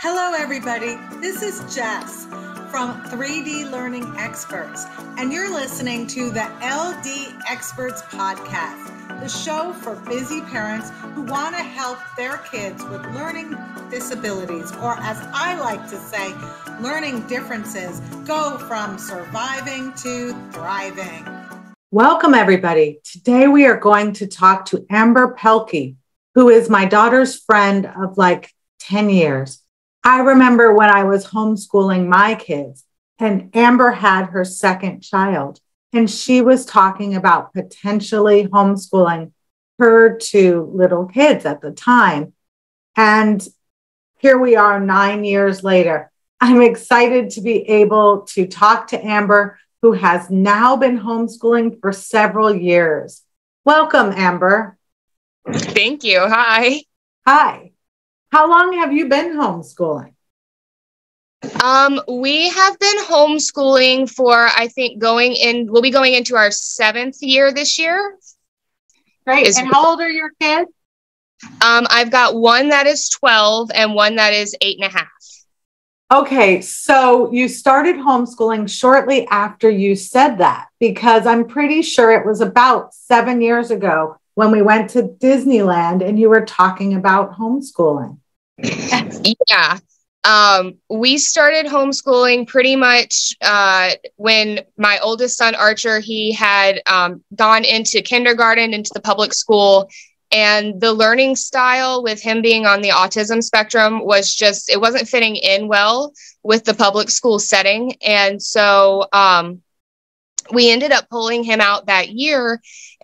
Hello, everybody. This is Jess from 3D Learning Experts, and you're listening to the LD Experts Podcast, the show for busy parents who want to help their kids with learning disabilities, or as I like to say, learning differences, go from surviving to thriving. Welcome, everybody. Today we are going to talk to Amber Pelkey, who is my daughter's friend of like 10 years. I remember when I was homeschooling my kids and Amber had her second child, and she was talking about potentially homeschooling her two little kids at the time. And here we are 9 years later. I'm excited to be able to talk to Amber, who has now been homeschooling for several years. Welcome, Amber. Thank you. Hi. Hi. How long have you been homeschooling? We have been homeschooling for, I think, we'll be going into our 7th year this year. Great. And how old are your kids? I've got one that is 12 and one that is 8.5. Okay, so you started homeschooling shortly after you said that, because I'm pretty sure it was about 7 years ago when we went to Disneyland and you were talking about homeschooling. Yeah. We started homeschooling pretty much when my oldest son, Archer, he had gone into kindergarten, into the public school, and the learning style with him being on the autism spectrum was just, it wasn't fitting in well with the public school setting. And so we ended up pulling him out that year,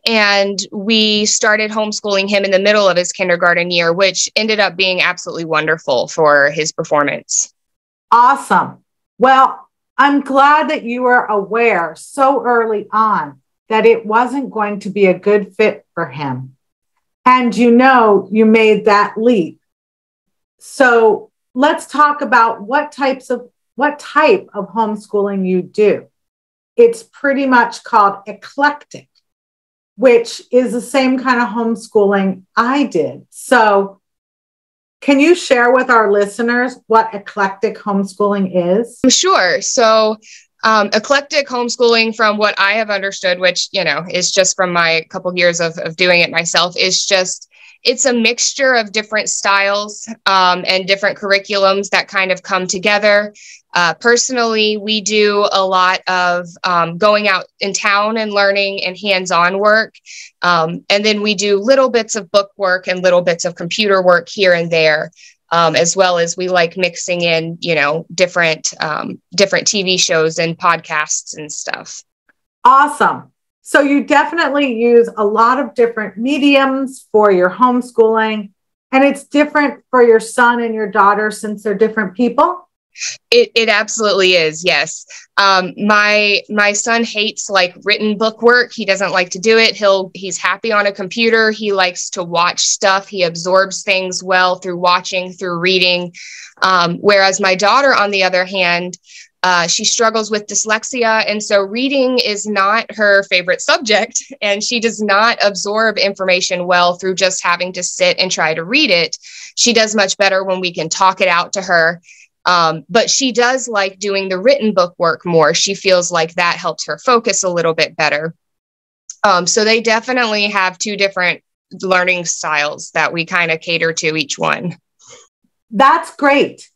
and we started homeschooling him in the middle of his kindergarten year, which ended up being absolutely wonderful for his performance. Awesome. Well, I'm glad that you were aware so early on that it wasn't going to be a good fit for him. And you made that leap. So let's talk about what type of homeschooling you do. It's pretty much called eclectic, which is the same kind of homeschooling I did. So can you share with our listeners what eclectic homeschooling is? Sure. So eclectic homeschooling, from what I have understood, which, is just from my couple years of doing it myself, is just, it's a mixture of different styles and different curriculums that kind of come together. Personally, we do a lot of going out in town and learning and hands-on work. And then we do little bits of book work and little bits of computer work here and there, as well as we like mixing in, different TV shows and podcasts and stuff. Awesome. So you definitely use a lot of different mediums for your homeschooling, and it's different for your son and your daughter since they're different people? It absolutely is. Yes. My son hates like written book work. He doesn't like to do it. He's happy on a computer. He likes to watch stuff. He absorbs things well through watching, through reading. Whereas my daughter, on the other hand, she struggles with dyslexia. And so reading is not her favorite subject, and she does not absorb information well through just having to sit and try to read it. She does much better when we can talk it out to her. But she does like doing the written book work more. She feels like that helps her focus a little bit better. So they definitely have two different learning styles that we kind of cater to each one. That's great.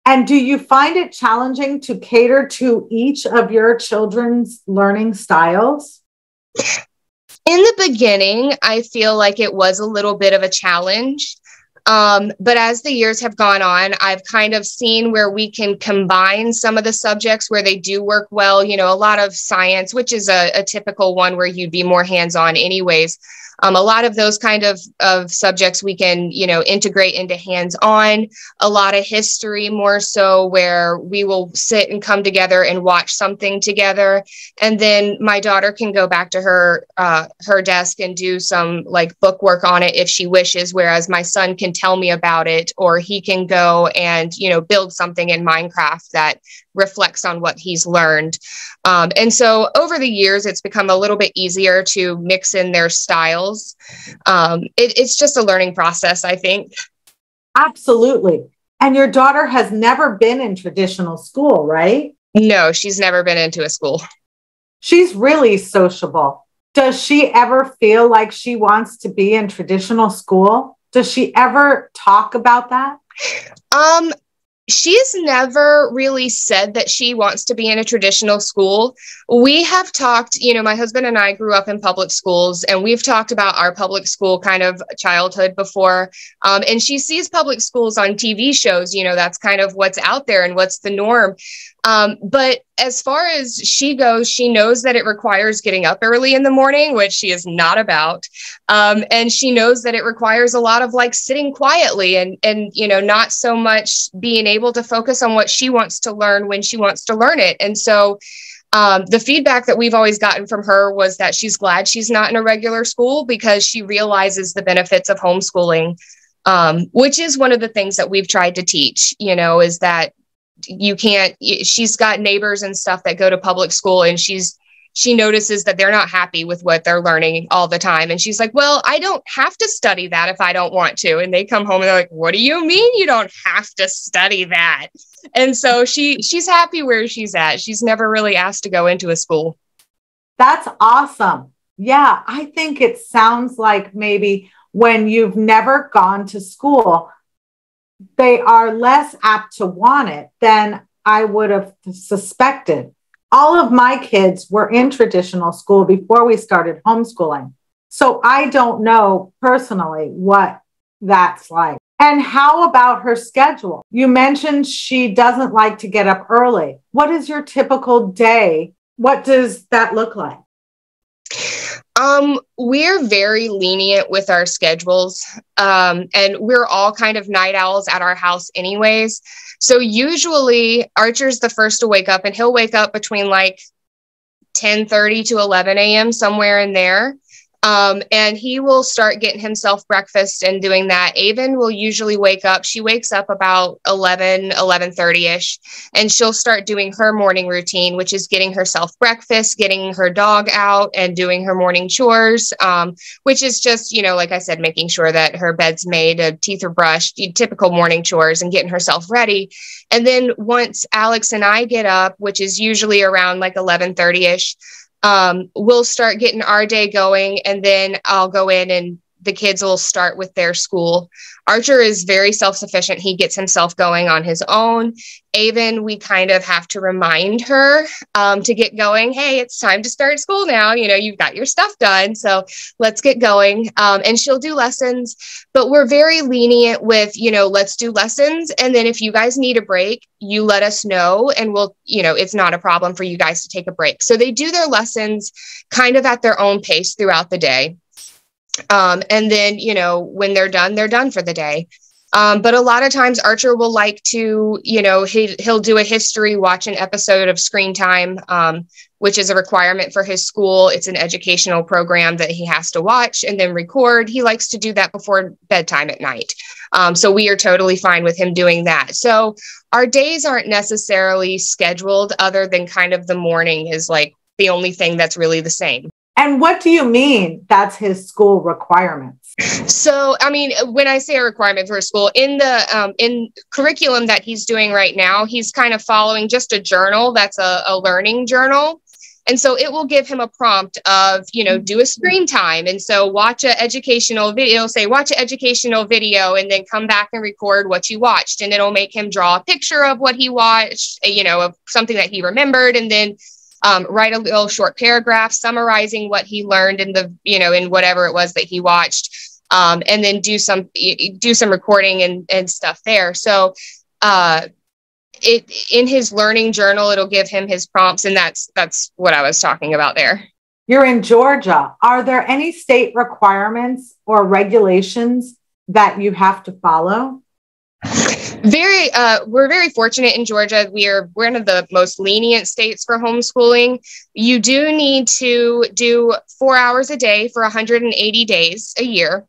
And do you find it challenging to cater to each of your children's learning styles? In the beginning, I feel like it was a little bit of a challenge. But as the years have gone on, I've kind of seen where we can combine some of the subjects where they do work well, a lot of science, which is a typical one where you'd be more hands-on anyways. A lot of those kind of subjects we can, integrate into hands-on. A lot of history more so, where we will sit and come together and watch something together. And then my daughter can go back to her desk and do some like book work on it if she wishes. Whereas my son can tell me about it, or he can go and, build something in Minecraft that reflects on what he's learned. And so over the years, it's become a little bit easier to mix in their styles. It's just a learning process, I think. Absolutely. And your daughter has never been in traditional school, right? No, she's never been into a school. She's really sociable. Does she ever feel like she wants to be in traditional school? Does she ever talk about that? She's never really said that she wants to be in a traditional school. We have talked, my husband and I grew up in public schools, and we've talked about our public school kind of childhood before. And she sees public schools on TV shows, that's kind of what's out there and what's the norm. But as far as she goes, she knows that it requires getting up early in the morning, which she is not about. And she knows that it requires a lot of like sitting quietly and not so much being able to focus on what she wants to learn when she wants to learn it. And so the feedback that we've always gotten from her was that she's glad she's not in a regular school because she realizes the benefits of homeschooling, which is one of the things that we've tried to teach, is that she's got neighbors and stuff that go to public school, and she notices that they're not happy with what they're learning all the time. And she's like, well, I don't have to study that if I don't want to. And they come home and they're like, what do you mean you don't have to study that? And so she's happy where she's at. She's never really asked to go into a school. That's awesome. Yeah. I think it sounds like maybe when you've never gone to school, they are less apt to want it than I would have suspected. All of my kids were in traditional school before we started homeschooling. So I don't know personally what that's like. And how about her schedule? You mentioned she doesn't like to get up early. What is your typical day? What does that look like? We're very lenient with our schedules. And we're all kind of night owls at our house anyways. So usually Archer's the first to wake up, and he'll wake up between like 10:30 to 11 a.m., somewhere in there. And he will start getting himself breakfast and doing that. Avon will usually wake up. She wakes up about 11:30-ish, and she'll start doing her morning routine, which is getting herself breakfast, getting her dog out, and doing her morning chores, which is just, like I said, making sure that her bed's made, teeth are brushed, typical morning chores, and getting herself ready. And then once Alex and I get up, which is usually around like 11:30-ish, we'll start getting our day going, and then I'll go in and the kids will start with their school. Archer is very self-sufficient. He gets himself going on his own. Avon, we kind of have to remind her to get going. Hey, it's time to start school now. You've got your stuff done, so let's get going. And she'll do lessons, but we're very lenient with, let's do lessons. And then if you guys need a break, you let us know, and we'll, it's not a problem for you guys to take a break. So they do their lessons kind of at their own pace throughout the day. And then, when they're done for the day. But a lot of times Archer will like to, he'll do a history, watch an episode of Screen Time, which is a requirement for his school. It's an educational program that he has to watch and then record. He likes to do that before bedtime at night. So we are totally fine with him doing that. So our days aren't necessarily scheduled, other than kind of the morning is like the only thing that's really the same. And what do you mean that's his school requirements? So, when I say a requirement for a school, in the in curriculum that he's doing right now, he's kind of following just a journal that's a learning journal. And so it will give him a prompt of, do a screen time. And so watch an educational video, watch an educational video, and then come back and record what you watched. And it'll make him draw a picture of what he watched, of something that he remembered, and then write a little short paragraph summarizing what he learned in the, in whatever it was that he watched, and then do some recording and stuff there. So in his learning journal, it'll give him his prompts, and that's what I was talking about there. You're in Georgia. Are there any state requirements or regulations that you have to follow? We're very fortunate in Georgia. We're one of the most lenient states for homeschooling. You do need to do 4 hours a day for 180 days a year.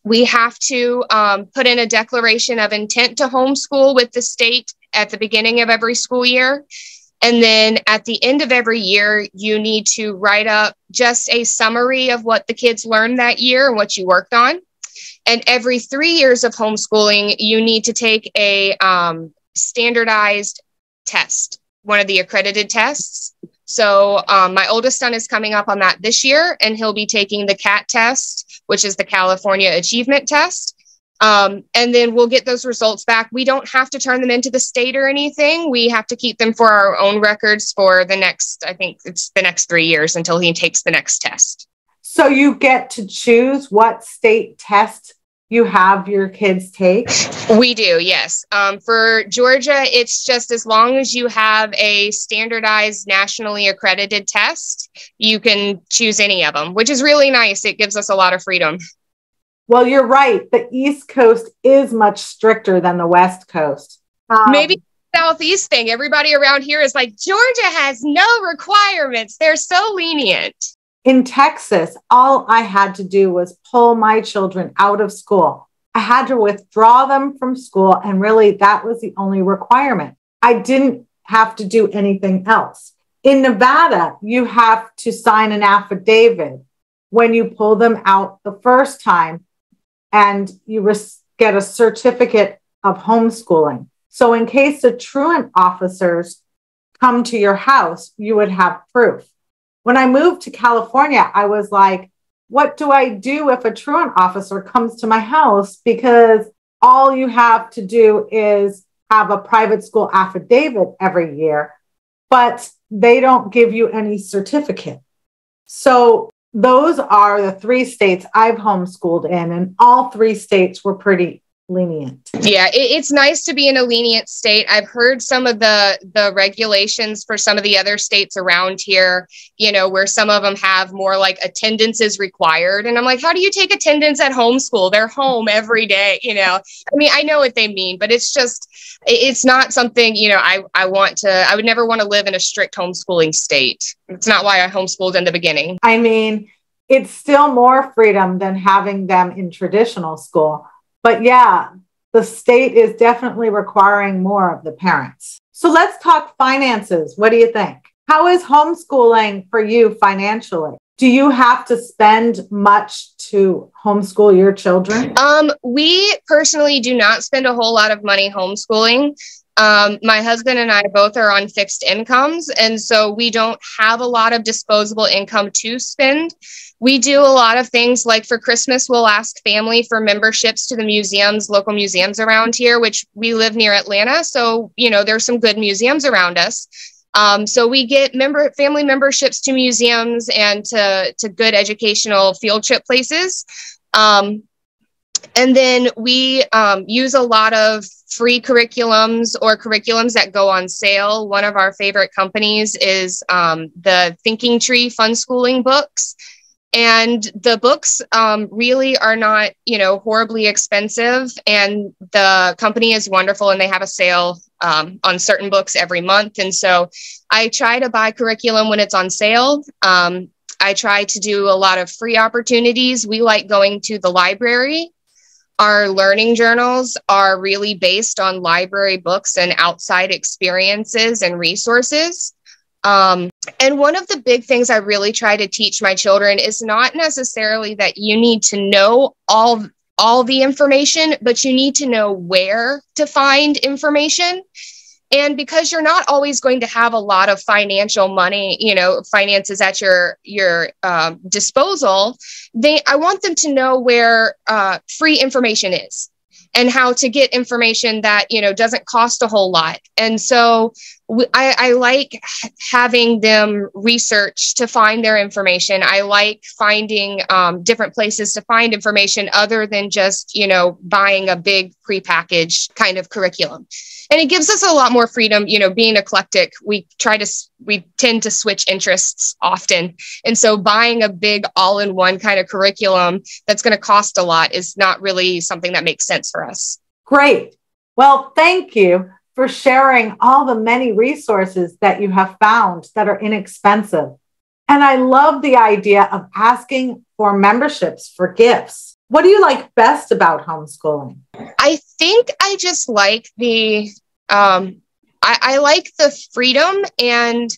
We have to put in a declaration of intent to homeschool with the state at the beginning of every school year. And then at the end of every year, you need to write up just a summary of what the kids learned that year and what you worked on. And every 3 years of homeschooling, you need to take a standardized test, one of the accredited tests. So my oldest son is coming up on that this year, and he'll be taking the CAT test, which is the California Achievement Test. And then we'll get those results back. We don't have to turn them into the state or anything. We have to keep them for our own records for the next, I think it's the next 3 years until he takes the next test. So you get to choose what state test you have your kids take? We do, yes. For Georgia, it's just as long as you have a standardized nationally accredited test, you can choose any of them, which is really nice. It gives us a lot of freedom. Well, you're right. The East Coast is much stricter than the West Coast. Maybe Southeast thing. Everybody around here is like, Georgia has no requirements. They're so lenient. In Texas, all I had to do was pull my children out of school. I had to withdraw them from school, and really that was the only requirement. I didn't have to do anything else. In Nevada, you have to sign an affidavit when you pull them out the first time, and you get a certificate of homeschooling. So in case the truant officers come to your house, you would have proof. When I moved to California, I was like, what do I do if a truant officer comes to my house? Because all you have to do is have a private school affidavit every year, but they don't give you any certificate. So those are the 3 states I've homeschooled in, and all 3 states were pretty lenient. Yeah, it's nice to be in a lenient state. I've heard some of the regulations for some of the other states around here, you know, where some of them have more like attendance is required. And I'm like, how do you take attendance at homeschool? They're home every day, you know. I mean, I know what they mean, but it's not something, you know, I would never want to live in a strict homeschooling state. It's not why I homeschooled in the beginning. I mean, it's still more freedom than having them in traditional school. But yeah, the state is definitely requiring more of the parents. So let's talk finances. What do you think? How is homeschooling for you financially? Do you have to spend much to homeschool your children? We personally do not spend a whole lot of money homeschooling. My husband and I both are on fixed incomes, and so we don't have a lot of disposable income to spend. We do a lot of things like for Christmas, we'll ask family for memberships to the museums, local museums around here, which we live near Atlanta. So, you know, there's some good museums around us. So we get family memberships to museums and to good educational field trip places. And then we use a lot of free curriculums or curriculums that go on sale. One of our favorite companies is the Thinking Tree Fun Schooling books. And the books really are not, you know, horribly expensive. And the company is wonderful, and they have a sale on certain books every month. And so I try to buy curriculum when it's on sale. I try to do a lot of free opportunities. We like going to the library. Our learning journals are really based on library books and outside experiences and resources. And one of the big things I really try to teach my children is not necessarily that you need to know all the information, but you need to know where to find information. And because you're not always going to have a lot of financial money, you know, finances at your disposal, I want them to know where free information is and how to get information that, you know, doesn't cost a whole lot. And so I like having them research to find their information. I like finding different places to find information other than just, you know, buying a big prepackaged kind of curriculum. And it gives us a lot more freedom, you know, being eclectic. We tend to switch interests often. And so buying a big all-in-one kind of curriculum that's going to cost a lot is not really something that makes sense for us. Great. Well, thank you for sharing all the many resources that you have found that are inexpensive. And I love the idea of asking for memberships for gifts. What do you like best about homeschooling? I think I just like I like the freedom and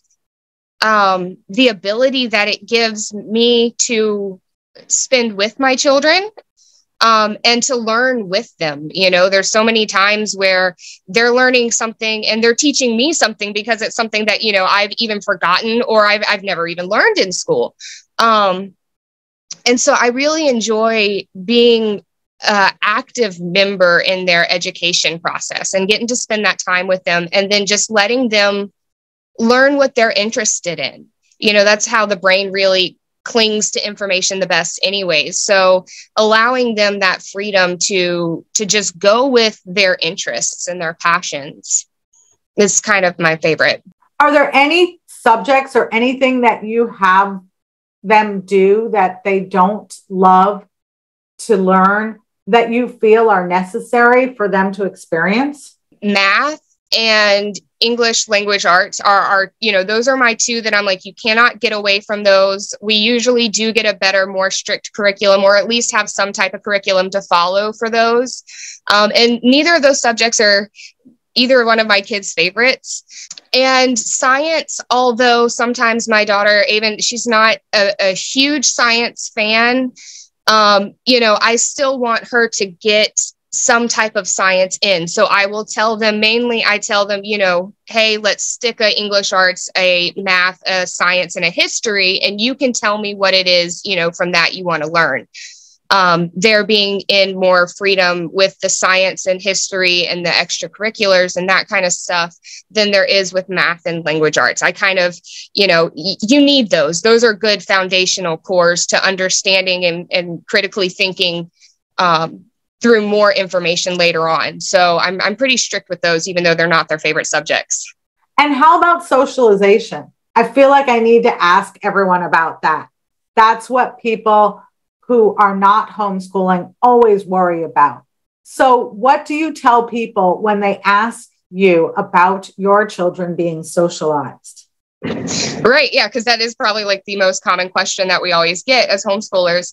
the ability that it gives me to spend with my children. and to learn with them. There's so many times where they're learning something and they're teaching me something because it's something that, I've even forgotten or I've never even learned in school. And so I really enjoy being an active member in their education process and getting to spend that time with them and then just letting them learn what they're interested in. That's how the brain really clings to information the best anyways. So allowing them that freedom to just go with their interests and their passions is kind of my favorite. Are there any subjects or anything that you have them do that they don't love to learn that you feel are necessary for them to experience? Math and English language arts are those are my two that I'm like, you cannot get away from those. We usually do get a better, more strict curriculum, or at least have some type of curriculum to follow for those. And neither of those subjects are either one of my kids' favorites. And science, although sometimes my daughter, even she's not a huge science fan, I still want her to get some type of science in. So I will tell them, I tell them, hey, let's stick a English arts, a math, a science, and a history, and you can tell me what it is, from that you want to learn. There being in more freedom with the science and history and the extracurriculars and that kind of stuff than there is with math and language arts. I kind of, you need those. Those are good foundational cores to understanding and critically thinking through more information later on. So I'm pretty strict with those, even though they're not their favorite subjects. And how about socialization? I feel like I need to ask everyone about that. That's what people who are not homeschooling always worry about. So what do you tell people when they ask you about your children being socialized? Right. Yeah. Because that is probably like the most common question that we always get as homeschoolers.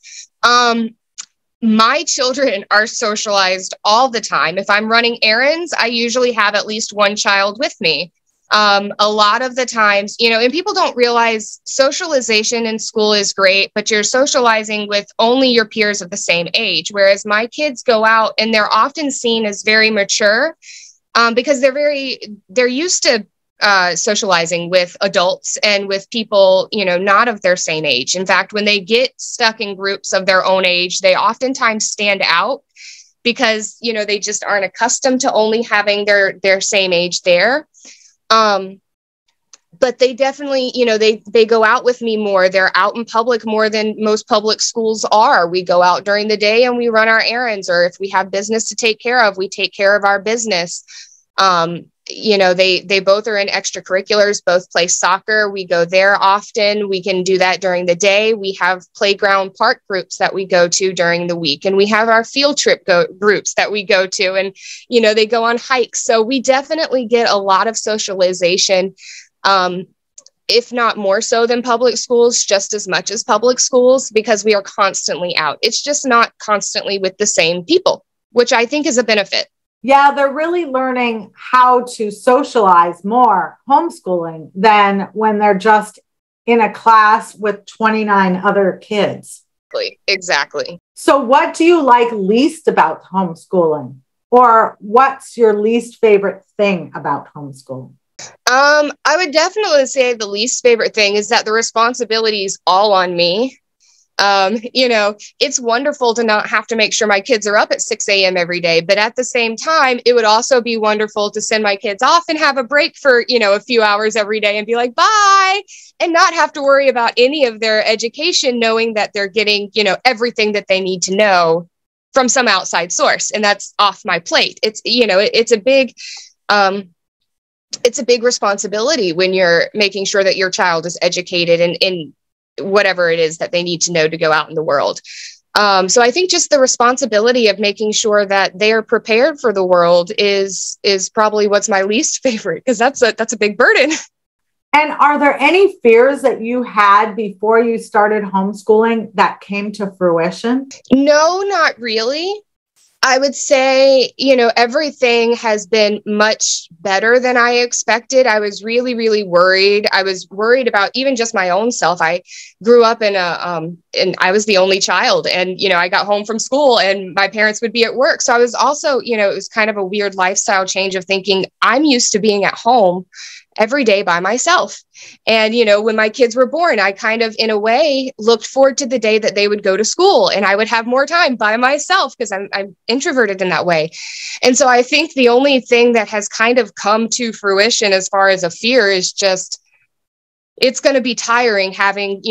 My children are socialized all the time. If I'm running errands, I usually have at least one child with me. A lot of the times, and people don't realize socialization in school is great, but you're socializing with only your peers of the same age. Whereas my kids go out and they're often seen as very mature because they're used to socializing with adults and with people, not of their same age. In fact, when they get stuck in groups of their own age, they oftentimes stand out because, they just aren't accustomed to only having their same age there. But they definitely, they go out with me more. They're out in public more than most public schools are. We go out during the day and we run our errands, or if we have business to take care of, we take care of our business. They both are in extracurriculars, both play soccer. We go there often. We can do that during the day. We have playground park groups that we go to during the week. And we have our field trip groups that we go to. And, they go on hikes. So we definitely get a lot of socialization, if not more so than public schools, just as much as public schools, because we are constantly out. It's just not constantly with the same people, which I think is a benefit. Yeah, they're really learning how to socialize more homeschooling than when they're just in a class with 29 other kids. Exactly. So what do you like least about homeschooling? Or what's your least favorite thing about homeschooling? I would definitely say the least favorite thing is that the responsibility is all on me. It's wonderful to not have to make sure my kids are up at 6 a.m. every day. But at the same time, it would also be wonderful to send my kids off and have a break for, a few hours every day and be like, bye, and not have to worry about any of their education, knowing that they're getting, everything that they need to know from some outside source. And that's off my plate. It's a big responsibility when you're making sure that your child is educated in whatever it is that they need to know to go out in the world. So I think just the responsibility of making sure that they are prepared for the world is probably what's my least favorite, because that's a big burden. And are there any fears that you had before you started homeschooling that came to fruition? No, not really. I would say, everything has been much better than I expected. I was really, really worried. I was worried about even just my own self. I grew up and I was the only child, and, I got home from school and my parents would be at work. So I was also, it was kind of a weird lifestyle change of thinking I'm used to being at home every day by myself. And, when my kids were born, I kind of, in a way, looked forward to the day that they would go to school and I would have more time by myself because I'm introverted in that way. And so I think the only thing that has kind of come to fruition as far as a fear is just, it's going to be tiring having,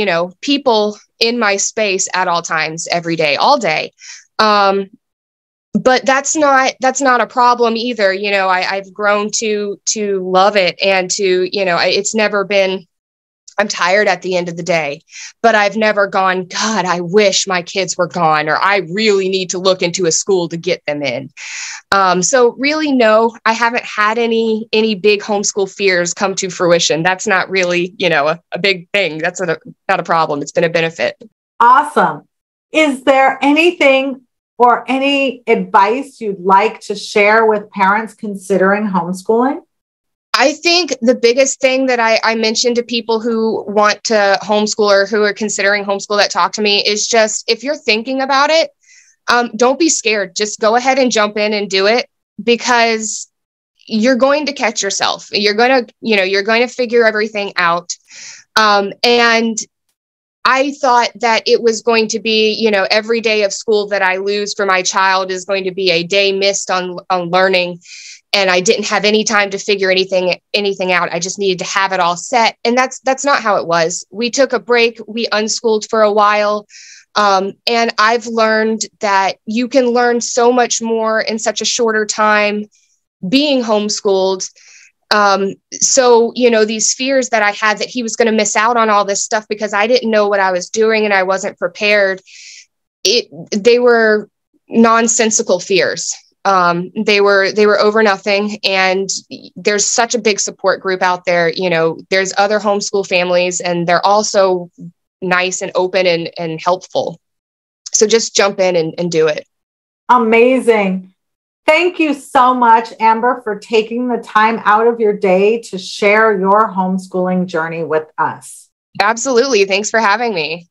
people in my space at all times, every day, all day. But that's not a problem either. I've grown to love it and to, it's never been, I'm tired at the end of the day, but I've never gone, God, I wish my kids were gone, or I really need to look into a school to get them in. So really, no, I haven't had any big homeschool fears come to fruition. That's not really, a big thing. That's not a problem. It's been a benefit. Awesome. Is there anything or any advice you'd like to share with parents considering homeschooling? I think the biggest thing that I mentioned to people who want to homeschool or who are considering homeschool that talk to me is just, if you're thinking about it, don't be scared. Just go ahead and jump in and do it, because you're going to catch yourself. You're going to figure everything out. And I thought that it was going to be, every day of school that I lose for my child is going to be a day missed on learning. And I didn't have any time to figure anything out. I just needed to have it all set. And that's not how it was. We took a break. We unschooled for a while. And I've learned that you can learn so much more in such a shorter time being homeschooled. So, these fears that I had that he was going to miss out on all this stuff because I didn't know what I was doing and I wasn't prepared, they were nonsensical fears. They were over nothing. And there's such a big support group out there. There's other homeschool families and they're also nice and open and helpful. So just jump in and do it. Amazing. Thank you so much, Amber, for taking the time out of your day to share your homeschooling journey with us. Absolutely. Thanks for having me.